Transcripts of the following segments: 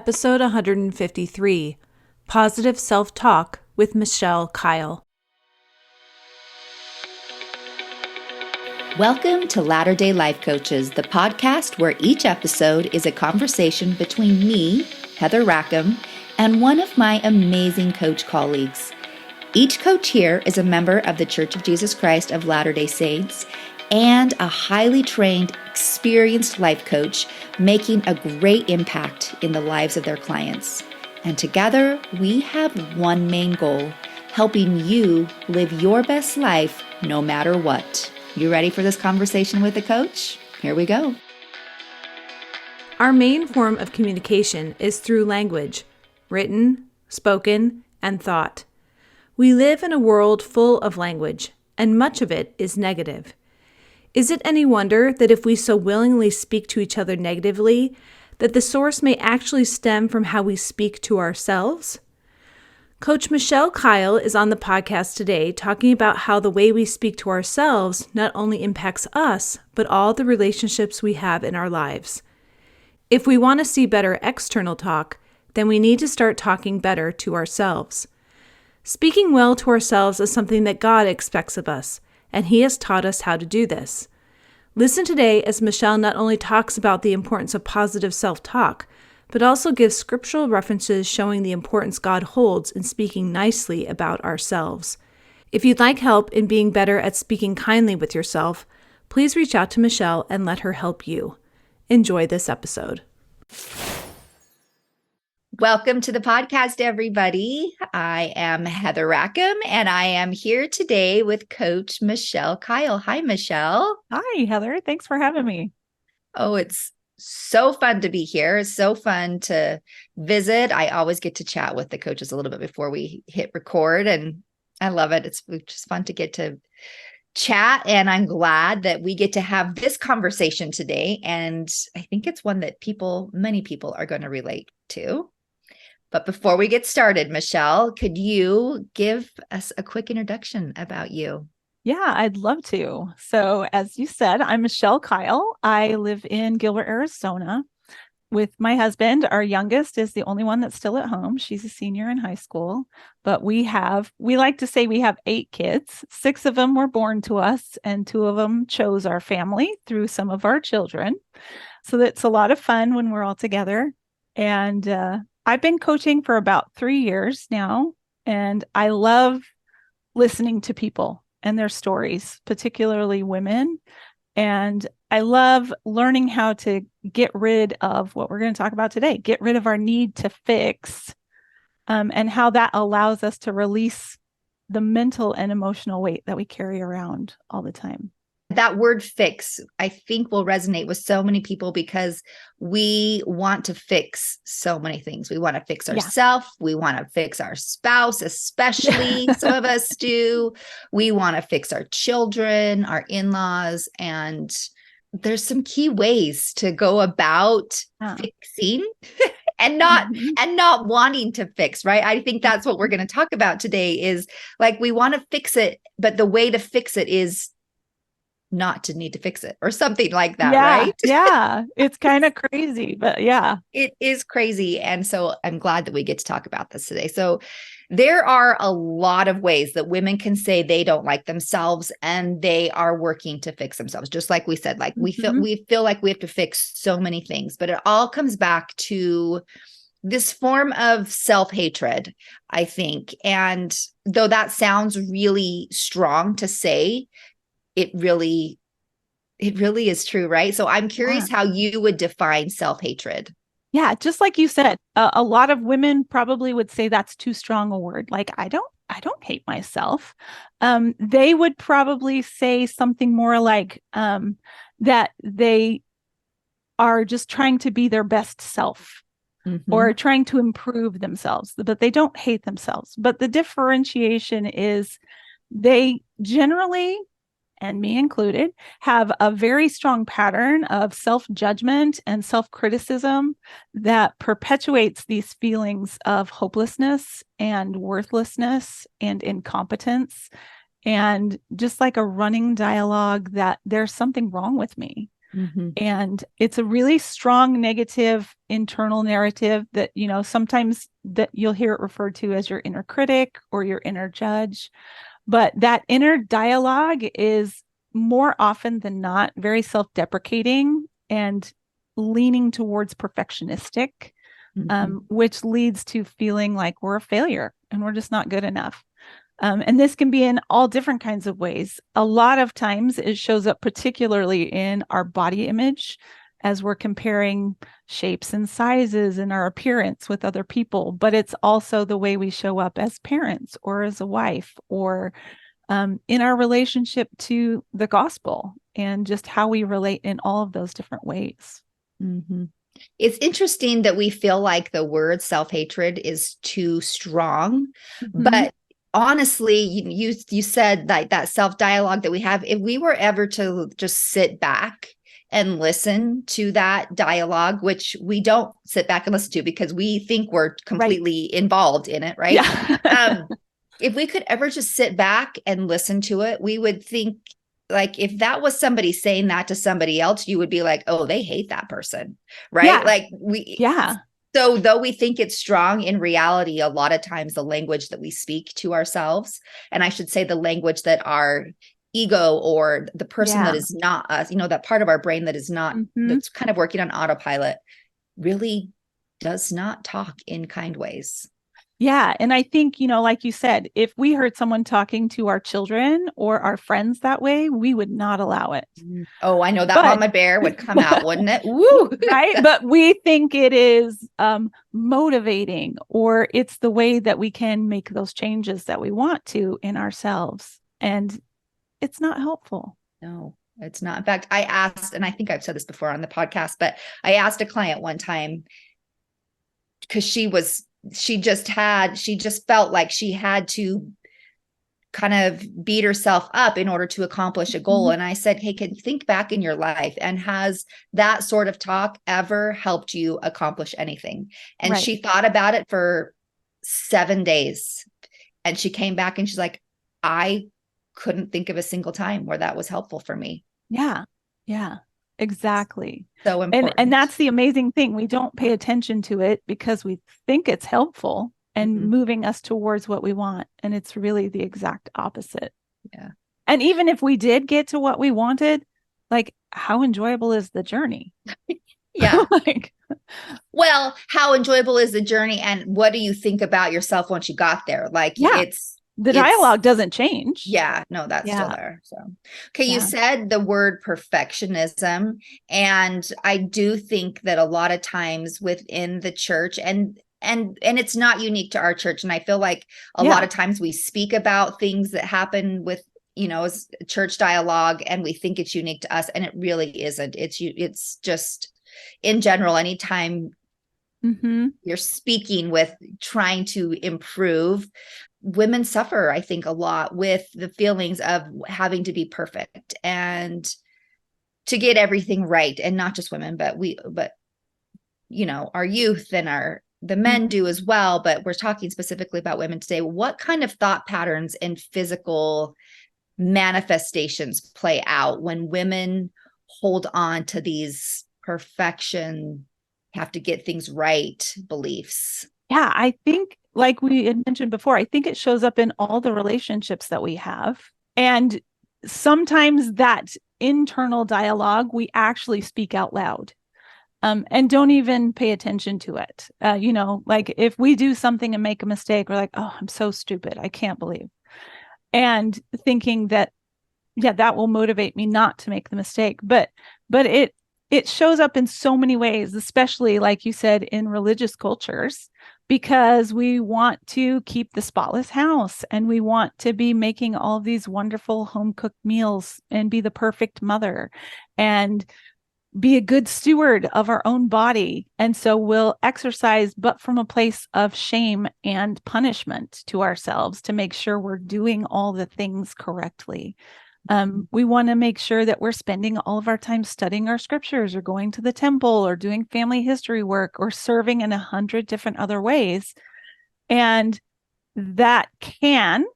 Episode 153, Positive Self-Talk with Michelle Keill. Welcome to Latter-day Life Coaches, the podcast where each episode is a conversation between me, Heather Rackham, and one of my amazing coach colleagues. Each coach here is a member of the Church of Jesus Christ of Latter-day Saints and a highly trained, experienced life coach making a great impact in the lives of their clients. And together, we have one main goal, helping you live your best life no matter what. You ready for this conversation with a coach? Here we go. Our main form of communication is through language, written, spoken, and thought. We live in a world full of language, and much of it is negative. Is it any wonder that if we so willingly speak to each other negatively, that the source may actually stem from how we speak to ourselves? Coach Michelle Keill is on the podcast today talking about how the way we speak to ourselves not only impacts us, but all the relationships we have in our lives. If we want to see better external talk, then we need to start talking better to ourselves. Speaking well to ourselves is something that God expects of us, and He has taught us how to do this. Listen today as Michelle not only talks about the importance of positive self-talk, but also gives scriptural references showing the importance God holds in speaking nicely about ourselves. If you'd like help in being better at speaking kindly with yourself, please reach out to Michelle and let her help you. Enjoy this episode. Welcome to the podcast, everybody. I am Heather Rackham, and I am here today with Coach Michelle Keill. Hi, Michelle. Hi, Heather. Thanks for having me. Oh, it's so fun to be here. It's so fun to visit. I always get to chat with the coaches a little bit before we hit record, and I love it. It's just fun to get to chat, and I'm glad that we get to have this conversation today. And I think it's one that many people are going to relate to. But before we get started, Michelle, could you give us a quick introduction about you? Yeah, I'd love to. So as you said, I'm Michelle Keill. I live in Gilbert, Arizona with my husband. Our youngest is the only one that's still at home. She's a senior in high school, but we like to say we have 8 kids. 6 of them were born to us and 2 of them chose our family through some of our children. So that's a lot of fun when we're all together. And I've been coaching for about 3 years now, and I love listening to people and their stories, particularly women. And I love learning how to get rid of what we're going to talk about today, get rid of our need to fix, and how that allows us to release the mental and emotional weight that we carry around all the time. That word fix, I think, will resonate with so many people because we want to fix so many things. We want to fix ourselves. We want to fix our spouse, especially some of us do. We want to fix our children, our in-laws, and there's some key ways to go about fixing and not wanting to fix, right? I think that's what we're going to talk about today is like we want to fix it, but the way to fix it is not to need to fix it or something like that, right? Yeah. It's kind of crazy, but yeah. It is crazy. And so I'm glad that we get to talk about this today. So there are a lot of ways that women can say they don't like themselves and they are working to fix themselves. Just like we said, like we feel like we have to fix so many things, but it all comes back to this form of self-hatred, I think. And though that sounds really strong to say, it really is true, right? So I'm curious how you would define self-hatred. Yeah, just like you said, a lot of women probably would say that's too strong a word. Like, I don't hate myself. They would probably say something more like that they are just trying to be their best self or trying to improve themselves, but they don't hate themselves. But the differentiation is they generally, and me included, have a very strong pattern of self-judgment and self-criticism that perpetuates these feelings of hopelessness and worthlessness and incompetence, and just like a running dialogue that there's something wrong with me. Mhm. And it's a really strong negative internal narrative that, sometimes that you'll hear it referred to as your inner critic or your inner judge. But that inner dialogue is more often than not very self-deprecating and leaning towards perfectionistic, Mhm. which leads to feeling like we're a failure and we're just not good enough. And this can be in all different kinds of ways. A lot of times it shows up particularly in our body image as we're comparing shapes and sizes and our appearance with other people. But it's also the way we show up as parents or as a wife or in our relationship to the gospel and just how we relate in all of those different ways. Mhm. It's interesting that we feel like the word self-hatred is too strong, but honestly, you said like that self-dialogue that we have, if we were ever to just sit back and listen to that dialogue, which we don't sit back and listen to because we think we're completely involved in it, right? Yeah. If we could ever just sit back and listen to it, we would think, like, if that was somebody saying that to somebody else, you would be like, oh, they hate that person, right? Yeah. Like Yeah. So though we think it's strong, in reality, a lot of times the language that we speak to ourselves, and I should say the language that our ego or the person that is not us, that part of our brain that is not, that's kind of working on autopilot, really does not talk in kind ways. Yeah. And I think, like you said, if we heard someone talking to our children or our friends that way, we would not allow it. Oh, I know that mama bear would come out, wouldn't it? Woo! Right. But we think it is motivating, or it's the way that we can make those changes that we want to in ourselves. And it's not helpful. No, it's not. In fact, I asked, and I think I've said this before on the podcast, but I asked a client one time because she just felt like she had to kind of beat herself up in order to accomplish a goal. And I said, hey, can you think back in your life, and has that sort of talk ever helped you accomplish anything? And she thought about it for 7 days, and she came back and she's like, I couldn't think of a single time where that was helpful for me. Yeah. Exactly. So important. And that's the amazing thing. We don't pay attention to it because we think it's helpful and moving us towards what we want. And it's really the exact opposite. Yeah. And even if we did get to what we wanted, like, how enjoyable is the journey? Yeah. Well, how enjoyable is the journey, and what do you think about yourself once you got there? Like, the dialogue doesn't change. Yeah, no, that's still there. So, okay, you said the word perfectionism, and I do think that a lot of times within the church, and it's not unique to our church, and I feel like a lot of times we speak about things that happen with, as church dialogue, and we think it's unique to us, and it really isn't. It's just in general, anytime you're speaking with trying to improve, women suffer, I think, a lot with the feelings of having to be perfect and to get everything right. And not just women, but our youth and the men do as well. But we're talking specifically about women today. What kind of thought patterns and physical manifestations play out when women hold on to these perfection, have to get things right beliefs? Yeah, I think, like we had mentioned before, I think it shows up in all the relationships that we have. And sometimes that internal dialogue, we actually speak out loud and don't even pay attention to it. Like if we do something and make a mistake, we're like, oh, I'm so stupid. I can't believe. And thinking that, that will motivate me not to make the mistake. But it shows up in so many ways, especially, like you said, in religious cultures, because we want to keep the spotless house and we want to be making all of these wonderful home cooked meals and be the perfect mother and be a good steward of our own body. And so we'll exercise, but from a place of shame and punishment to ourselves to make sure we're doing all the things correctly. We want to make sure that we're spending all of our time studying our scriptures or going to the temple or doing family history work or serving in 100 different other ways. And that can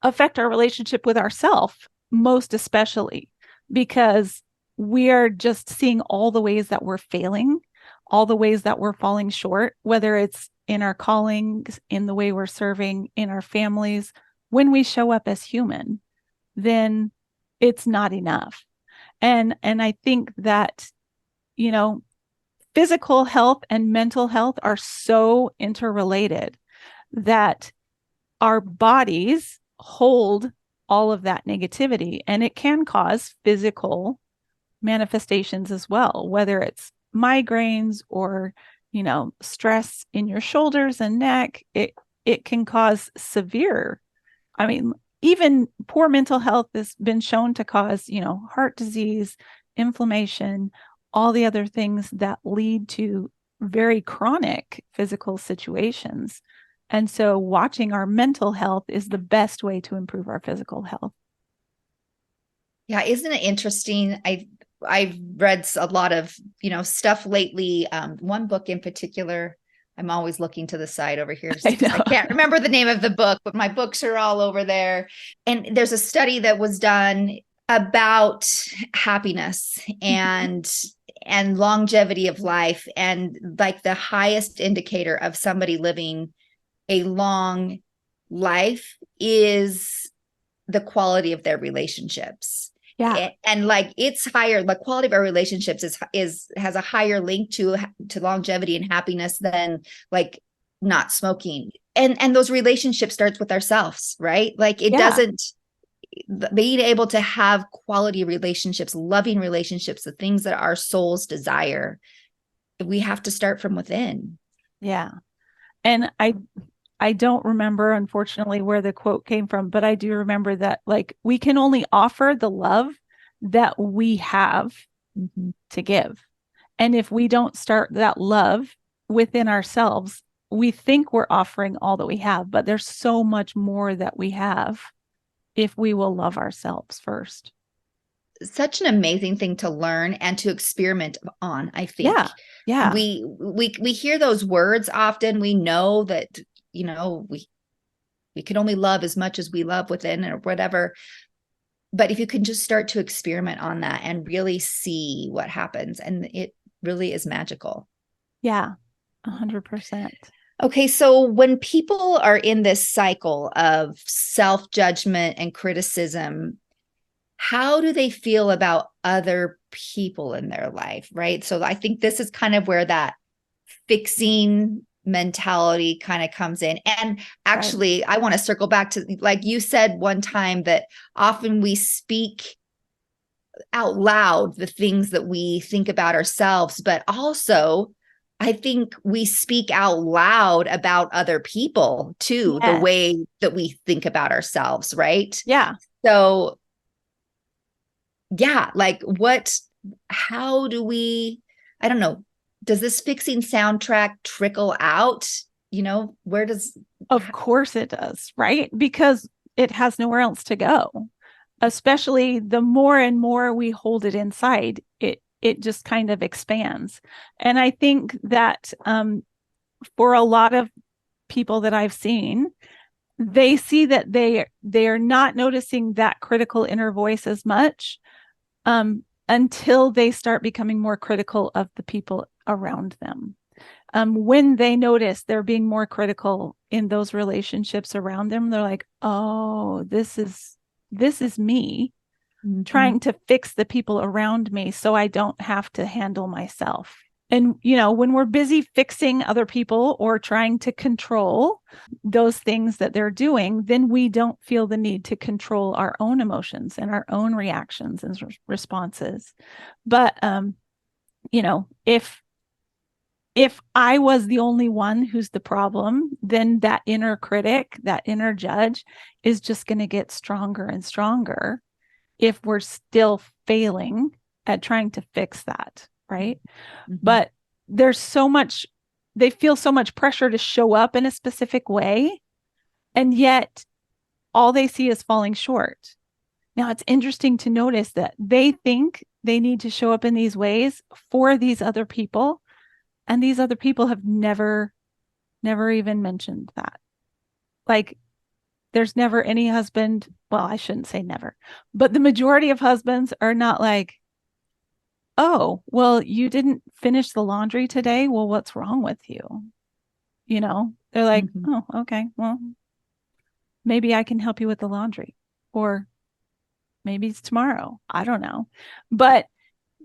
affect our relationship with ourselves, most especially because we are just seeing all the ways that we're failing, all the ways that we're falling short, whether it's in our callings, in the way we're serving, in our families. When we show up as human, then it's not enough. And I think that, you know, physical health and mental health are so interrelated that our bodies hold all of that negativity, and it can cause physical manifestations as well, whether it's migraines or, you know, stress in your shoulders and neck. It can cause severe, I mean, even poor mental health has been shown to cause, you know, heart disease, inflammation, all the other things that lead to very chronic physical situations. And so watching our mental health is the best way to improve our physical health. Yeah, isn't it interesting? I've read a lot of, you know, stuff lately. One book in particular, I'm always looking to the side over here. I can't remember the name of the book, but my books are all over there. And there's a study that was done about happiness and longevity of life, and like the highest indicator of somebody living a long life is the quality of their relationships. Yeah. And like it's higher, the quality of our relationships has a higher link to longevity and happiness than like not smoking. And those relationships starts with ourselves, right? Like it doesn't, being able to have quality relationships, loving relationships, the things that our souls desire, we have to start from within. Yeah. And I don't remember, unfortunately, where the quote came from, but I do remember that, like, we can only offer the love that we have to give. And if we don't start that love within ourselves, we think we're offering all that we have, but there's so much more that we have if we will love ourselves first. Such an amazing thing to learn and to experiment on, I think. Yeah. We hear those words often. We know that, you know, we can only love as much as we love within or whatever. But if you can just start to experiment on that and really see what happens, and it really is magical. Yeah, 100%. Okay, so when people are in this cycle of self-judgment and criticism, how do they feel about other people in their life, right? So I think this is kind of where that fixing mentality kind of comes in. And actually, I want to circle back to, like you said one time, that often we speak out loud the things that we think about ourselves, but also I think we speak out loud about other people too, the way that we think about ourselves, right? Yeah. So yeah, like how do we, I don't know, does this fixing soundtrack trickle out? You know, Of course it does, right? Because it has nowhere else to go. Especially the more and more we hold it inside, it just kind of expands. And I think that for a lot of people that I've seen, they see that they are not noticing that critical inner voice as much until they start becoming more critical of the people around them. When they notice they're being more critical in those relationships around them, they're like, oh, this is me trying to fix the people around me so I don't have to handle myself. And, you know, when we're busy fixing other people or trying to control those things that they're doing, then we don't feel the need to control our own emotions and our own reactions and responses. But, you know, if I was the only one who's the problem, then that inner critic, that inner judge is just going to get stronger and stronger if we're still failing at trying to fix that, right? But there's so much, they feel so much pressure to show up in a specific way, and yet all they see is falling short. Now, it's interesting to notice that they think they need to show up in these ways for these other people, and these other people have never even mentioned that. Like, there's never any husband, well, I shouldn't say never, but the majority of husbands are not like, oh, well, you didn't finish the laundry today. Well, what's wrong with you? They're like, Mhm. oh, okay, well, maybe I can help you with the laundry, or maybe it's tomorrow. I don't know. But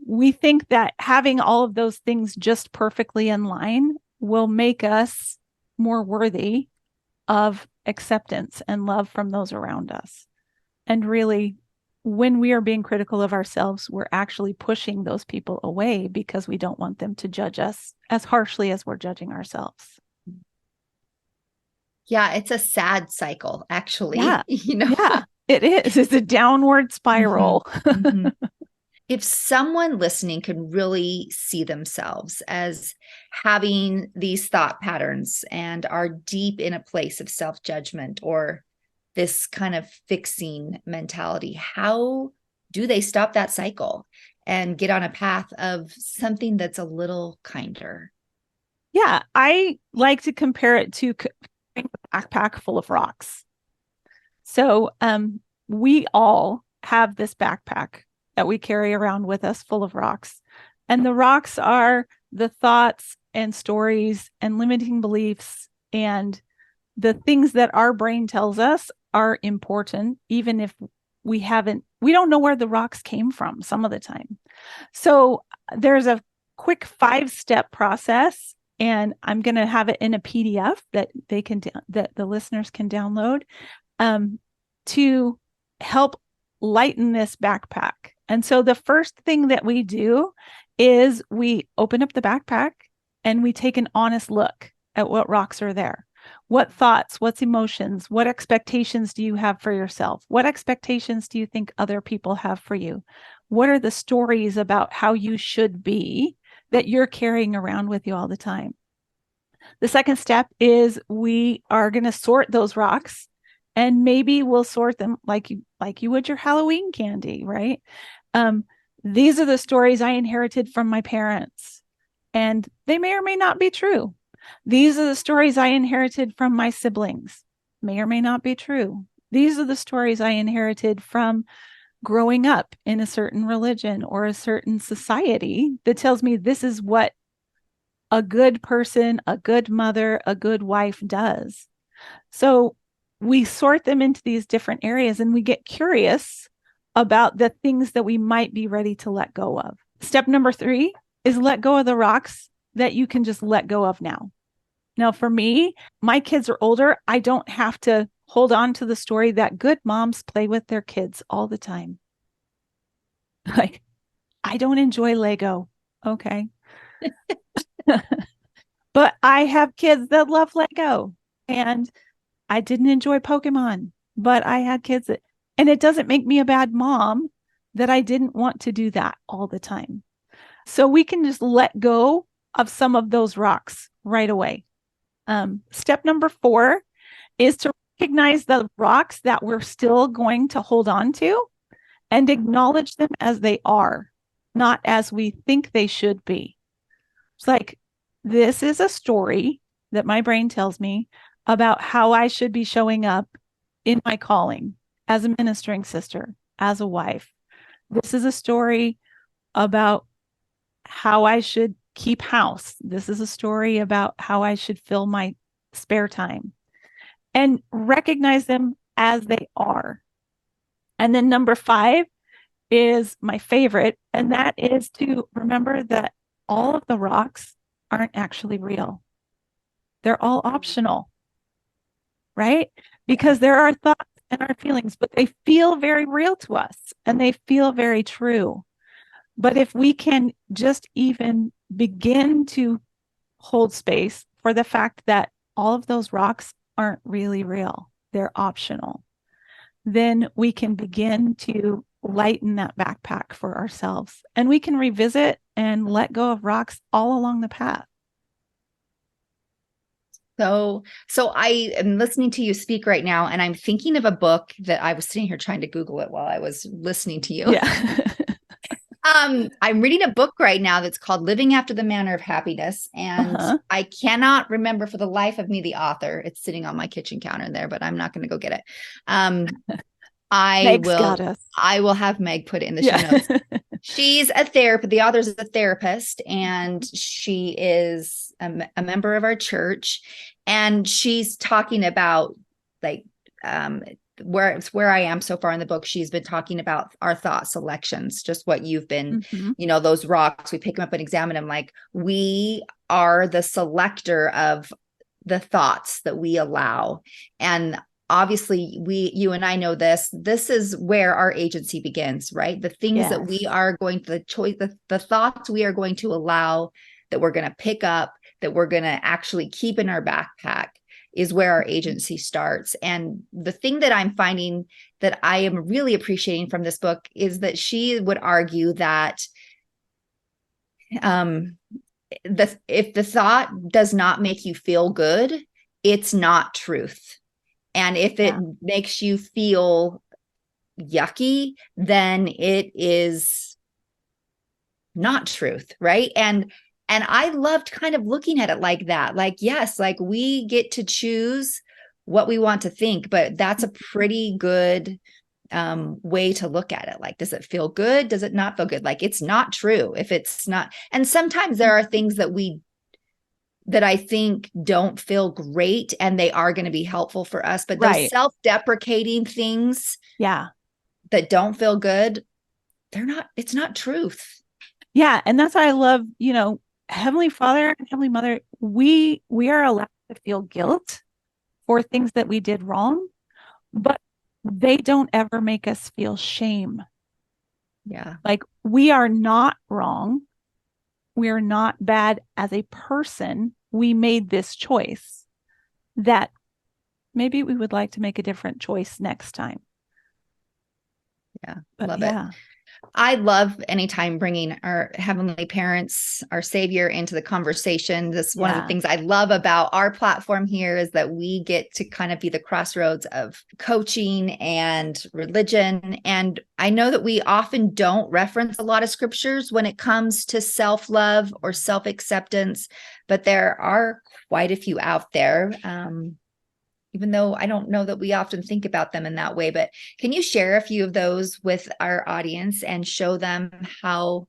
we think that having all of those things just perfectly in line will make us more worthy of acceptance and love from those around us. And really, when we are being critical of ourselves, we're actually pushing those people away because we don't want them to judge us as harshly as we're judging ourselves. Yeah, it's a sad cycle, actually. Yeah. Yeah, it is. It's a downward spiral. Mhm. Mhm. If someone listening could really see themselves as having these thought patterns and are deep in a place of self-judgment or this kind of fixing mentality, how do they stop that cycle and get on a path of something that's a little kinder? Yeah, I like to compare it to a backpack full of rocks. So we all have this backpack that we carry around with us full of rocks. And the rocks are the thoughts and stories and limiting beliefs and the things that our brain tells us are important, even if we don't know where the rocks came from some of the time. So there's a quick 5-step process, and I'm going to have it in a PDF that that the listeners can download to help lighten this backpack. And so the first thing that we do is we open up the backpack and we take an honest look at what rocks are there. What thoughts, what's emotions, what expectations do you have for yourself? What expectations do you think other people have for you? What are the stories about how you should be that you're carrying around with you all the time? The second step is we are going to sort those rocks, and maybe we'll sort them like you would your Halloween candy, right? These are the stories I inherited from my parents, and they may or may not be true. These are the stories I inherited from my siblings, may or may not be true. These are the stories I inherited from growing up in a certain religion or a certain society that tells me this is what a good person, a good mother, a good wife does. So we sort them into these different areas and we get curious about the things that we might be ready to let go of. Step number 3 is let go of the rocks that you can just let go of now. Now, for me, my kids are older. I don't have to hold on to the story that good moms play with their kids all the time. Like, I don't enjoy Lego. Okay. But I have kids that love Lego, and I didn't enjoy Pokemon, but I had kids that, and it doesn't make me a bad mom that I didn't want to do that all the time. So we can just let go of some of those rocks right away. Step number 4 is to recognize the rocks that we're still going to hold on to and acknowledge them as they are, not as we think they should be. It's like, this is a story that my brain tells me about how I should be showing up in my calling as a ministering sister, as a wife. This is a story about how I should keep house. This is a story about how I should fill my spare time, and recognize them as they are. And then number 5 is my favorite, and that is to remember that all of the rocks aren't actually real. They're all optional, right? Because there are thoughts and our feelings, but they feel very real to us and they feel very true. But if we can just even begin to hold space for the fact that all of those rocks aren't really real, they're optional, then we can begin to lighten that backpack for ourselves, and we can revisit and let go of rocks all along the path. So I am listening to you speak right now, and I'm thinking of a book that I was sitting here trying to Google it while I was listening to you. Yeah. I'm reading a book right now that's called Living After the Manner of Happiness. And I cannot remember for the life of me the author. It's sitting on my kitchen counter there, but I'm not going to go get it. Meg's got us. I will have Meg put it in the show notes. She's a therapist. The author's a therapist, and she is a member of our church. And she's talking about like where I am so far in the book. She's been talking about our thought selections, just what you've been, those rocks, we pick them up and examine them. Like, we are the selector of the thoughts that we allow. And obviously you and I know this is where our agency begins, right? The things that we are going to, the thoughts we are going to allow, that we're going to pick up, that we're going to actually keep in our backpack, is where our agency starts. And the thing that I'm finding that I am really appreciating from this book is that she would argue that if the thought does not make you feel good, it's not truth. And if it makes you feel yucky, then it is not truth, right? And I loved kind of looking at it like that. Like, yes, like we get to choose what we want to think, but that's a pretty good way to look at it. Like, does it feel good? Does it not feel good? Like, it's not true if it's not. And sometimes there are things that I think don't feel great, and they are going to be helpful for us. But those self-deprecating things that don't feel good, it's not truth. Yeah. And that's why I love, Heavenly Father and Heavenly Mother, we are allowed to feel guilt for things that we did wrong, but they don't ever make us feel shame. Yeah. Like, we are not wrong. We are not bad as a person. We made this choice that maybe we would like to make a different choice next time. Yeah. Love it. I love anytime bringing our heavenly parents, our Savior, into the conversation. This one of the things I love about our platform here is that we get to kind of be the crossroads of coaching and religion. And I know that we often don't reference a lot of scriptures when it comes to self-love or self-acceptance, but there are quite a few out there. Even though I don't know that we often think about them in that way. But can you share a few of those with our audience and show them how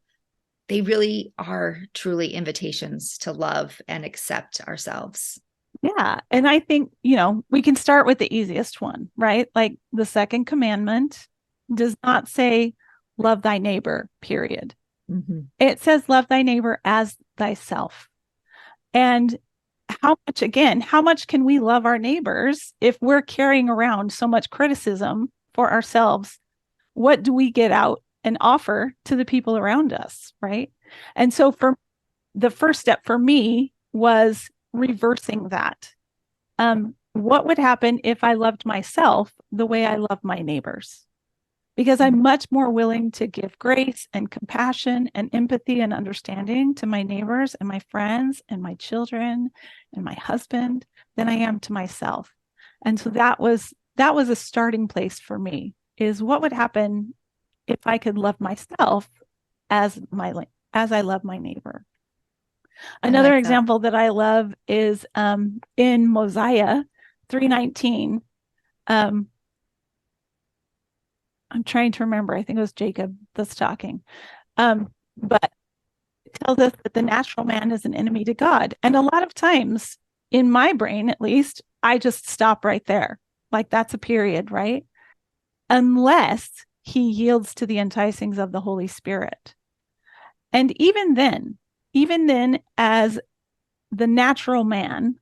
they really are truly invitations to love and accept ourselves? Yeah. And I think, we can start with the easiest one, right? Like, the second commandment does not say love thy neighbor, period. It says love thy neighbor as thyself. And how much can we love our neighbors if we're carrying around so much criticism for ourselves? What do we get out and offer to the people around us, right? And so for the first step for me was reversing that. What would happen if I loved myself the way I love my neighbors? Because I'm much more willing to give grace and compassion and empathy and understanding to my neighbors and my friends and my children and my husband than I am to myself. And so that was a starting place for me, is what would happen if I could love myself as I love my neighbor. Another example that I love is in Mosiah 3:19. I'm trying to remember. I think it was Jacob that's talking. But it tells us that the natural man is an enemy to God. And a lot of times, in my brain at least, I just stop right there. Like, that's a period, right? Unless he yields to the enticings of the Holy Spirit. And even then, as the natural man,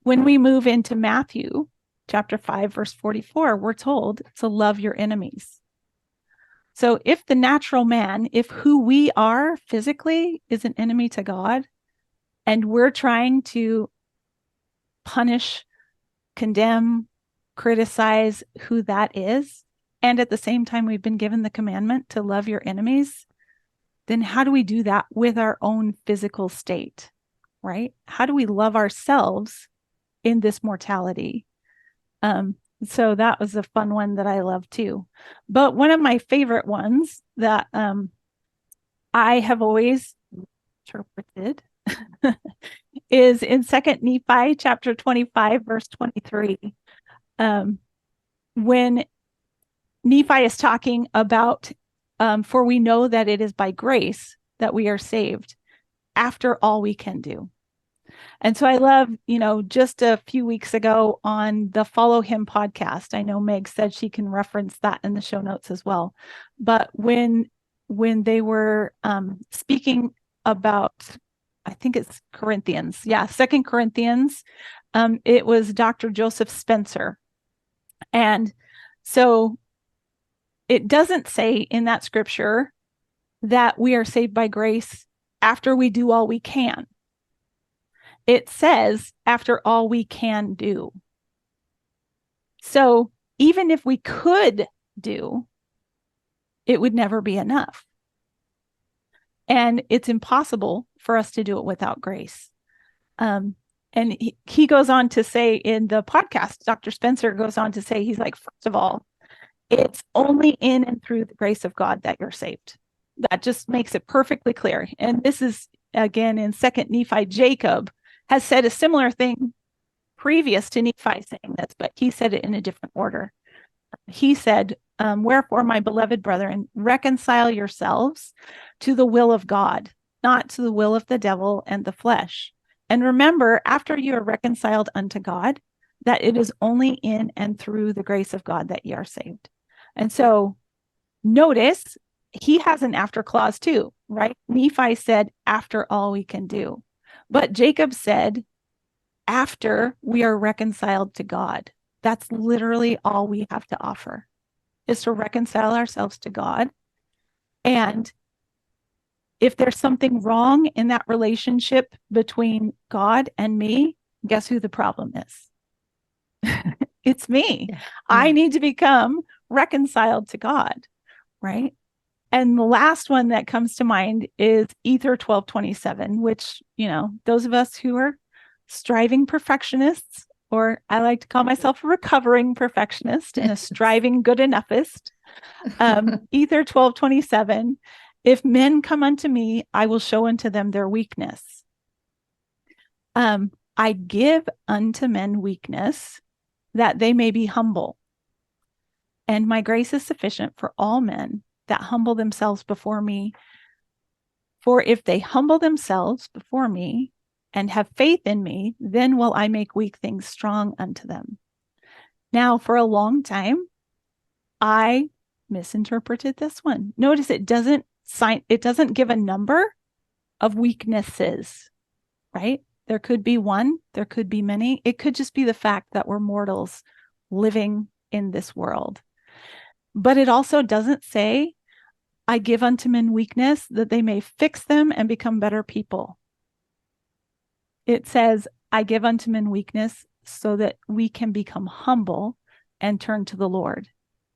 when we move into Matthew chapter 5, verse 44, we're told to love your enemies. So if the natural man, if who we are physically is an enemy to God, and we're trying to punish, condemn, criticize who that is, and at the same time we've been given the commandment to love your enemies, then how do we do that with our own physical state, right? How do we love ourselves in this mortality? So that was a fun one that I love too. But one of my favorite ones that I have always interpreted is in 2nd Nephi chapter 25, verse 23. When Nephi is talking about, for we know that it is by grace that we are saved after all we can do. And so I love, just a few weeks ago on the Follow Him podcast, I know Meg said she can reference that in the show notes as well. But when they were speaking about, I think it's Corinthians. Yeah, 2 Corinthians. It was Dr. Joseph Spencer. And so it doesn't say in that scripture that we are saved by grace after we do all we can. It says after all we can do. So even if we could do, it would never be enough. And it's impossible for us to do it without grace. And he goes on to say in the podcast, Dr. Spencer goes on to say, he's like, first of all, it's only in and through the grace of God that you're saved. That just makes it perfectly clear. And this is, again, in 2 Nephi. Jacob has said a similar thing previous to Nephi saying this, but he said it in a different order. He said, wherefore, my beloved brethren, reconcile yourselves to the will of God, not to the will of the devil and the flesh. And remember, after you are reconciled unto God, that it is only in and through the grace of God that you are saved. And so notice he has an after clause too, right? Nephi said, after all we can do. But Jacob said, after we are reconciled to God. That's literally all we have to offer, is to reconcile ourselves to God. And if there's something wrong in that relationship between God and me, guess who the problem is? It's me. Yeah. I need to become reconciled to God, right? And the last one that comes to mind is Ether 1227, which, those of us who are striving perfectionists, or I like to call myself a recovering perfectionist and a striving good enoughist. Ether 1227, if men come unto me, I will show unto them their weakness. I give unto men weakness that they may be humble. And my grace is sufficient for all men that humble themselves before me. For if they humble themselves before me and have faith in me, then will I make weak things strong unto them. Now, for a long time, I misinterpreted this one. Notice it doesn't give a number of weaknesses, right? There could be one, there could be many. It could just be the fact that we're mortals living in this world. But it also doesn't say, I give unto men weakness that they may fix them and become better people. It says, I give unto men weakness so that we can become humble and turn to the Lord.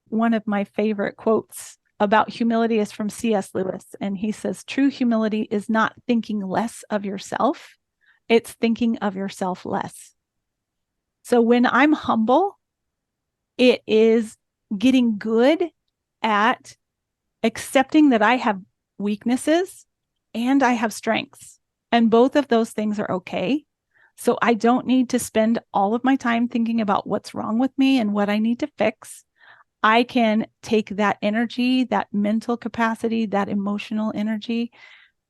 One of my favorite quotes about humility is from C.S. Lewis, and he says, true humility is not thinking less of yourself, it's thinking of yourself less. So when I'm humble, it is getting good at accepting that I have weaknesses and I have strengths. And both of those things are okay. So I don't need to spend all of my time thinking about what's wrong with me and what I need to fix. I can take that energy, that mental capacity, that emotional energy,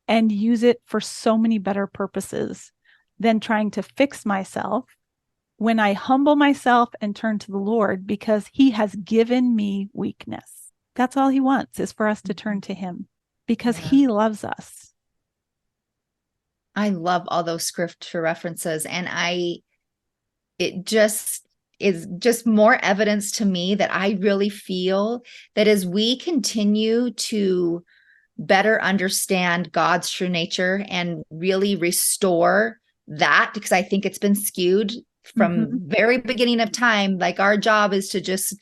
and use it for so many better purposes than trying to fix myself when I humble myself and turn to the Lord, because he has given me weakness. That's all he wants, is for us to turn to him, because he loves us. I love all those scripture references, and it just is just more evidence to me that I really feel that as we continue to better understand God's true nature and really restore that, because I think it's been skewed from very beginning of time. Like, our job is to just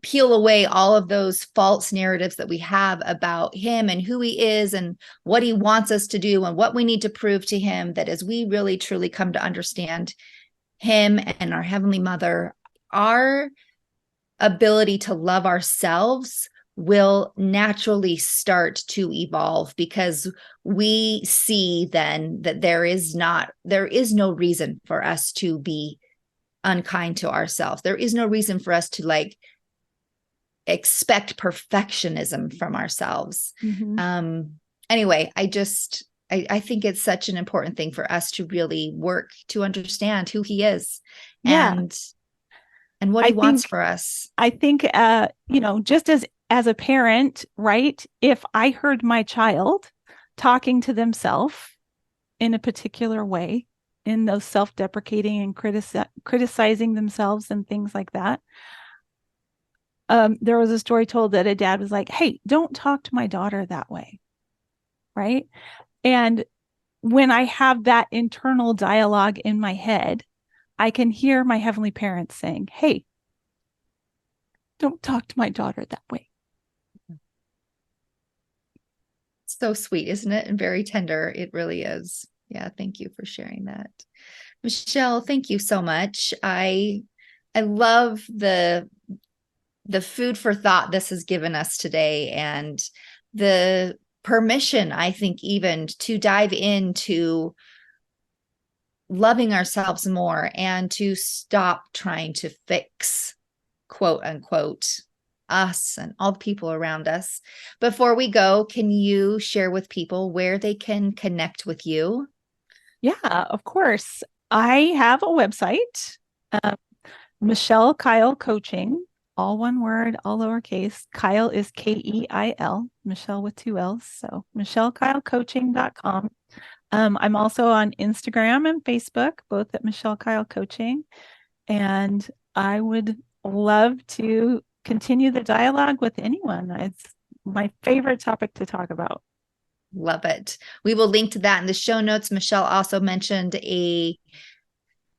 peel away all of those false narratives that we have about him and who he is and what he wants us to do and what we need to prove to him. That as we really truly come to understand him and our Heavenly Mother, our ability to love ourselves will naturally start to evolve, because we see then that there is no reason for us to be unkind to ourselves. There is no reason for us to expect perfectionism from ourselves. Mhm. Anyway, I think it's such an important thing for us to really work to understand who he is Yeah. and what I he wants think for us. just as a parent, right? If I heard my child talking to themselves in a particular way, in those self-deprecating and criticizing themselves and things like that. There was a story told that a dad was like, "Hey, don't talk to my daughter that way." Right. And when I have that internal dialogue in my head, I can hear my heavenly parents saying, "Hey, don't talk to my daughter that way." So sweet, isn't it? And very tender. It really is. Yeah. Thank you for sharing that. Michelle, thank you so much. I love the food for thought this has given us today, and the permission, I think, even to dive into loving ourselves more and to stop trying to fix, quote unquote, us and all the people around us. Before we go, can you share with people where they can connect with you? Yeah, of course. I have a website, Michelle Keill Coaching, all one word, all lowercase. Keil is Keil, Michelle with 2 L's. So MichelleKeillCoaching.com. I'm also on Instagram and Facebook, both at Michelle Keill Coaching. And I would love to continue the dialogue with anyone. It's my favorite topic to talk about. Love it. We will link to that in the show notes. Michelle also mentioned a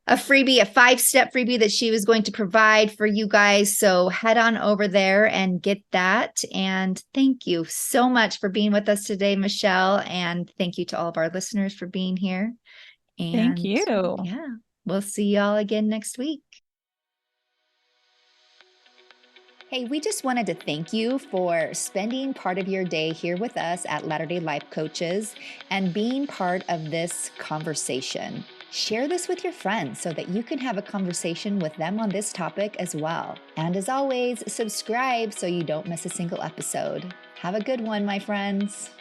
freebie, a 5-step freebie that she was going to provide for you guys. So head on over there and get that. And thank you so much for being with us today, Michelle. And thank you to all of our listeners for being here. And Thank you. yeah, we'll see y'all again next week. Hey, we just wanted to thank you for spending part of your day here with us at Latter-day Life Coaches and being part of this conversation. Share this with your friends so that you can have a conversation with them on this topic as well. And as always, subscribe so you don't miss a single episode. Have a good one, my friends.